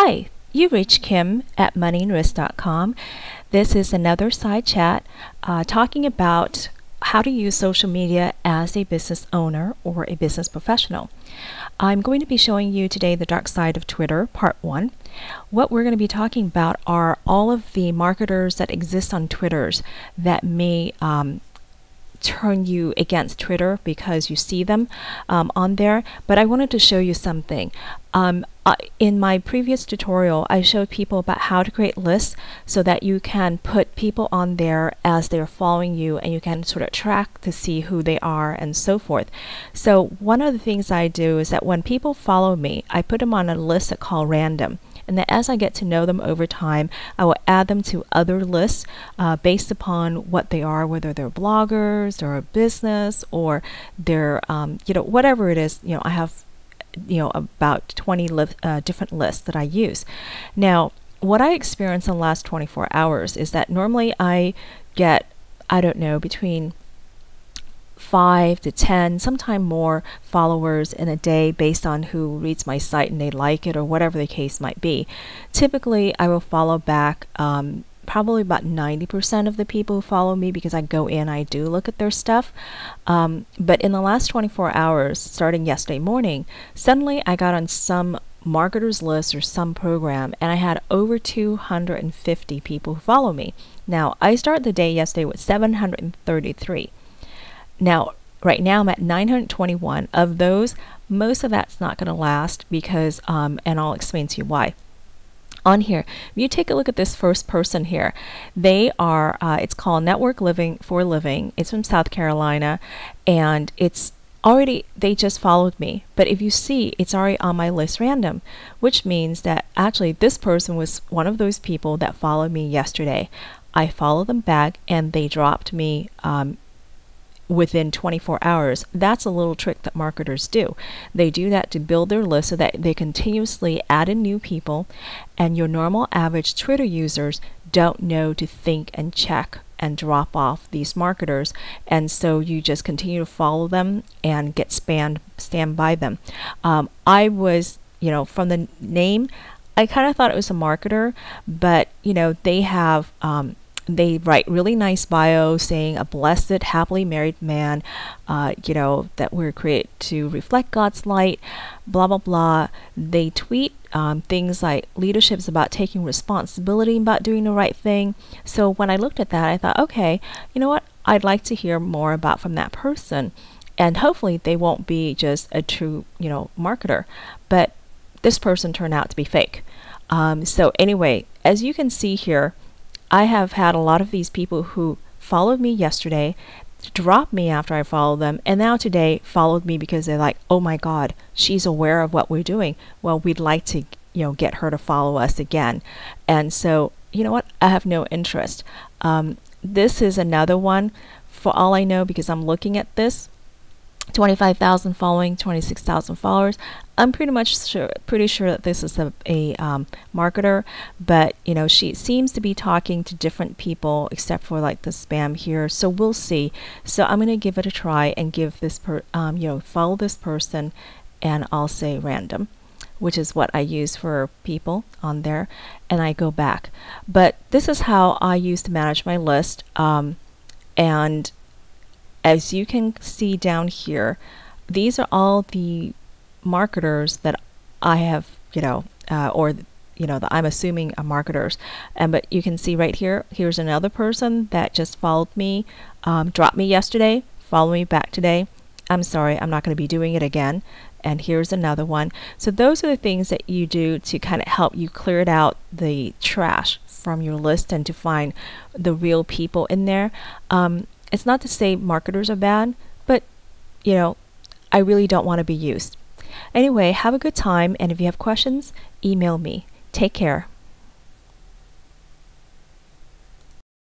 Hi, you've reached Kim at moneyandrisk.com. This is another side chat talking about how to use social media as a business owner or a business professional. I'm going to be showing you today the dark side of Twitter, part 1. What we're going to be talking about are all of the marketers that exist on Twitters that may turn you against Twitter because you see them on there. But I wanted to show you something. In my previous tutorial, I showed people about how to create lists so that you can put people on there as they're following you, and you can sort of track to see who they are and so forth. So one of the things I do is that when people follow me, I put them on a list I call random. And then as I get to know them over time, I will add them to other lists based upon what they are, whether they're bloggers or a business or they're, whatever it is. I have, about 20 different lists that I use. Now, what I experienced in the last 24 hours is that normally I get, between 5 to 10, sometimes more followers in a day based on who reads my site and they like it or whatever the case might be. Typically, I will follow back probably about 90% of the people who follow me because I go in, I do look at their stuff. But in the last 24 hours, starting yesterday morning, suddenly I got on some marketers list or some program and I had over 250 people who follow me. Now, I started the day yesterday with 733. Now, right now I'm at 921. Of those, most of that's not going to last because, and I'll explain to you why. On here, if you take a look at this first person here, they are, it's called Network Living for Living. It's from South Carolina, and it's already, they just followed me. But if you see, it's already on my list random, which means that actually this person was one of those people that followed me yesterday. I followed them back, and they dropped me within 24 hours. That's a little trick that marketers do. They do that to build their list so that they continuously add in new people, and your normal average Twitter users don't know to think and check and drop off these marketers, and so you just continue to follow them and get stand by them. I was, from the name, I kind of thought it was a marketer, but they have they write really nice bio saying a blessed, happily married man, that we're created to reflect God's light, blah, blah, blah. They tweet things like leadership is about taking responsibility, about doing the right thing. So when I looked at that, I thought, okay, you know what? I'd like to hear more about from that person. And hopefully they won't be just a true, marketer. But this person turned out to be fake. So anyway, as you can see here, I have had a lot of these people who followed me yesterday, dropped me after I followed them, and now today followed me because they're like, oh my God, she's aware of what we're doing. Well, we'd like to, get her to follow us again. And so, you know what? I have no interest. This is another one, for all I know, because I'm looking at this. 25,000 following, 26,000 followers. I'm pretty sure that this is a marketer, but she seems to be talking to different people except for like the spam here. So we'll see. So I'm going to give it a try and give this follow this person, and I'll say random, which is what I use for people on there, and I go back. But this is how I used to manage my list, and as you can see down here, these are all the marketers that I have, that I'm assuming are marketers. But you can see right here, here's another person that just followed me, dropped me yesterday, followed me back today. I'm sorry, I'm not going to be doing it again. And here's another one. So those are the things that you do to kind of help you clear it out, the trash from your list, and to find the real people in there. It's not to say marketers are bad, but I really don't want to be used. Anyway, have a good time, and if you have questions, email me. Take care.